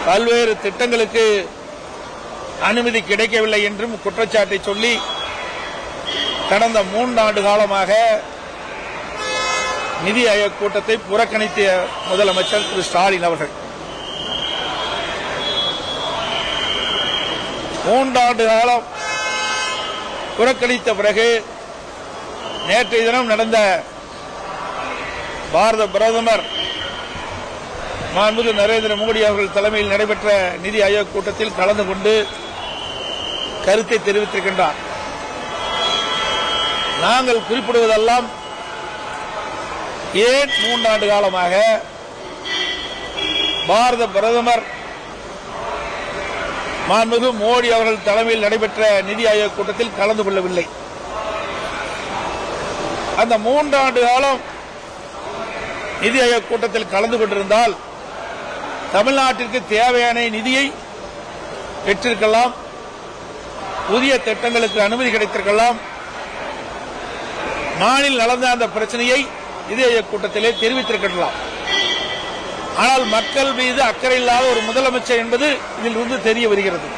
பல்வேறு திட்டங்களுக்கு அனுமதி கிடைக்கவில்லை என்றும் குற்றச்சாட்டை சொல்லி கடந்த 3 ஆண்டு காலமாக நிதி ஆயோக் கூட்டத்தை புறக்கணித்த முதலமைச்சர் திரு ஸ்டாலின் அவர்கள் 3 ஆண்டு காலம் புறக்கணித்த பிறகு நேற்றைய தினம் நடந்த பாரத பிரதமர் மாண்புமிகு நரேந்திர மோடி அவர்கள் தலைமையில் நடைபெற்ற நிதி ஆயோக் கூட்டத்தில் கலந்து கொண்டு கருத்தை தெரிவித்திருக்கின்றார். நாங்கள் குறிப்பிடுவதெல்லாம் ஏன் 3 ஆண்டு காலமாக பாரத பிரதமர் மாண்புமிகு மோடி அவர்கள் தலைமையில் நடைபெற்ற நிதி ஆயோக் கூட்டத்தில் கலந்து கொள்ளவில்லை. அந்த 3 ஆண்டு காலம் நிதி ஆயோக் கூட்டத்தில் கலந்து கொண்டிருந்தால் தமிழ்நாட்டிற்கு தேவையான நிதியை பெற்றிருக்கலாம், புதிய திட்டங்களுக்கு அனுமதி கிடைத்திருக்கலாம், மாநில நடந்த அந்த பிரச்சனையை நிதி ஆயோக் கூட்டத்திலே தெரிவித்திருக்கலாம். ஆனால் மக்கள் மீது அக்கறை இல்லாத ஒரு முதலமைச்சர் என்பது இதில் இருந்து தெரிய வருகிறது.